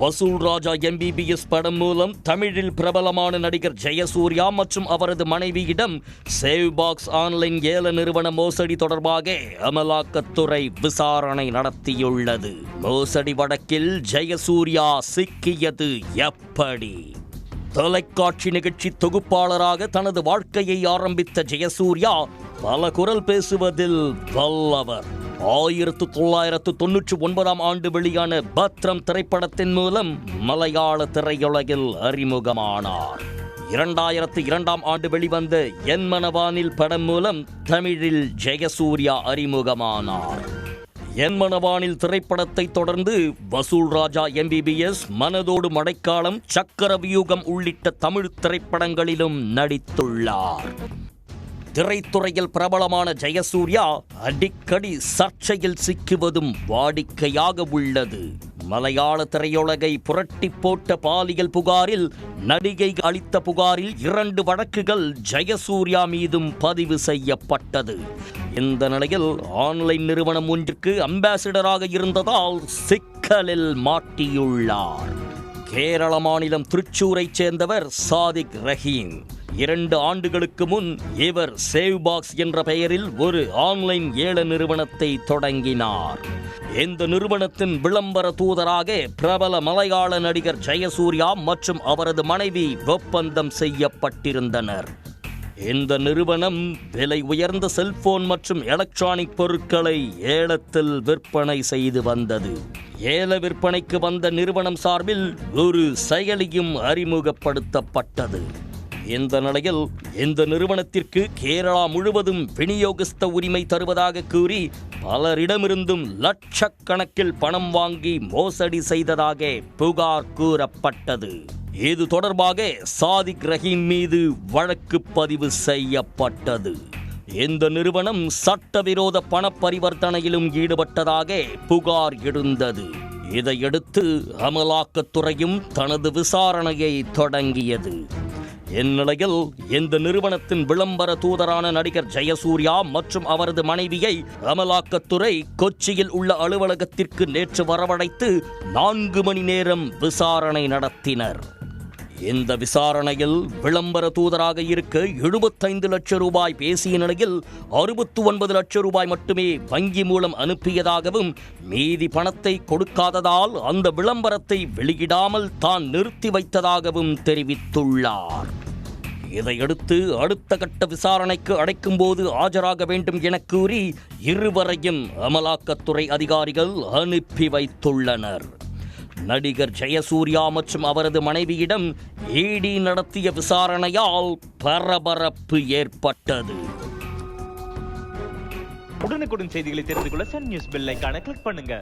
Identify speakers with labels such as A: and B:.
A: வசூல் ராஜா MBBS படம் மூலம் தமிழில் பிரபலமான நடிகர் ஜெயசூர்யா மற்றும் அவரது மனைவியிடம் சேவ் பாக்ஸ் ஆன்லைன் ஏல நிறுவன மோசடி தொடர்பாக அமலாக்கத்துறை விசாரணை நடத்தியுள்ளது. மோசடி வழக்கில் ஜெயசூர்யா சிக்கியது எப்படி? தொலைக்காட்சி நிகழ்ச்சி தொகுப்பாளராக தனது வாழ்க்கையை ஆரம்பித்த ஜெயசூர்யா பல குரல் பேசுவதில் வல்லவர். 1999 ஆண்டு வெளியான பத்ரம் திரைப்படத்தின் மூலம் மலையாள திரையுலகில் அறிமுகமானார். 2002 ஆண்டு வெளிவந்த என் மனவானில் படம் மூலம் தமிழில் ஜெயசூர்யா அறிமுகமானார். என் மனவானில் திரைப்படத்தை தொடர்ந்து வசூல் ராஜா MBBS, மனதோடு மழைக்காலம், சக்கரவியூகம் உள்ளிட்ட தமிழ் திரைப்படங்களிலும் நடித்துள்ளார். திரைத்துறையில் பிரபலமான ஜெயசூர்யா அடிக்கடி சர்ச்சையில் சிக்குவதும் வாடிக்கையாக உள்ளது. மலையாள திரையுலகை புரட்டி போட்ட பாலியல் புகாரில் நடிகை அளித்த புகாரில் 2 வழக்குகள் ஜெயசூர்யா மீதும் பதிவு செய்யப்பட்டது. இந்த நிலையில் ஆன்லைன் நிறுவனம் ஒன்றுக்கு அம்பாசிடராக இருந்ததால் சிக்கலில் மாட்டியுள்ளார். கேரள மாநிலம் திருச்சூரைச் சேர்ந்தவர் சாதிக் ரஹீம். 2 ஆண்டுகளுக்கு முன் இவர் சேவ் பாக்ஸ் என்ற பெயரில் ஒரு ஆன்லைன் ஏல நிறுவனத்தை தொடங்கினார். இந்த நிறுவனத்தின் விளம்பர தூதராக பிரபல மலையாள நடிகர் ஜெயசூர்யா மற்றும் அவரது மனைவி ஒப்பந்தம் செய்யப்பட்டிருந்தனர். இந்த நிறுவனம் விலை உயர்ந்த செல்போன் மற்றும் எலக்ட்ரானிக் பொருட்களை ஏலத்தில் விற்பனை செய்து வந்தது. ஏல விற்பனைக்கு வந்த நிறுவனம் சார்பில் ஒரு செயலியும் அறிமுகப்படுத்தப்பட்டது. இந்த நிலையில் இந்த நிறுவனத்திற்கு கேரளா முழுவதும் விநியோகஸ்த உரிமை தருவதாக கூறி பலரிடமிருந்தும் லட்சக்கணக்கில் பணம் வாங்கி மோசடி செய்ததாக புகார் கூறப்பட்டது. இது தொடர்பாக சாதிக் ரஹீம் மீது வழக்கு பதிவு செய்யப்பட்டது. இந்த நிறுவனம் சட்டவிரோத பண பரிவர்த்தனையிலும் ஈடுபட்டதாக புகார் எழுந்தது. இதையடுத்து அமலாக்கத்துறையும் தனது விசாரணையை தொடங்கியது. இந்நிலையில் இந்த நிறுவனத்தின் விளம்பர தூதரான நடிகர் ஜெயசூர்யா மற்றும் அவரது மனைவியை அமலாக்கத்துறை கொச்சியில் உள்ள அலுவலகத்திற்கு நேற்று வரவழைத்து 4 மணி நேரம் விசாரணை நடத்தினர். இந்த விசாரணையில் விளம்பர தூதராக இருக்க 75 லட்சம் ரூபாய் பேசிய நிலையில் 69 லட்சம் ரூபாய் மட்டுமே வங்கி மூலம் அனுப்பியதாகவும், மீதி பணத்தை கொடுக்காததால் அந்த விளம்பரத்தை வெளியிடாமல் தான் நிறுத்தி வைத்ததாகவும் தெரிவித்துள்ளார். இதையடுத்து அடுத்த கட்ட விசாரணைக்கு அழைக்கும் போது ஆஜராக வேண்டும் என கூறி இருவரையும் அமலாக்கத்துறை அதிகாரிகள் அனுப்பி வைத்துள்ளனர். நடிகர் ஜெயசூர்யா மற்றும் அவரது மனைவியிடம் ED நடத்திய விசாரணையால் பரபரப்பு ஏற்பட்டது.
B: உடனுக்குடன் செய்திகளை தெரிந்து கொள்ள சன் நியூஸ் பெல் ஐகானை கிளிக் பண்ணுங்க.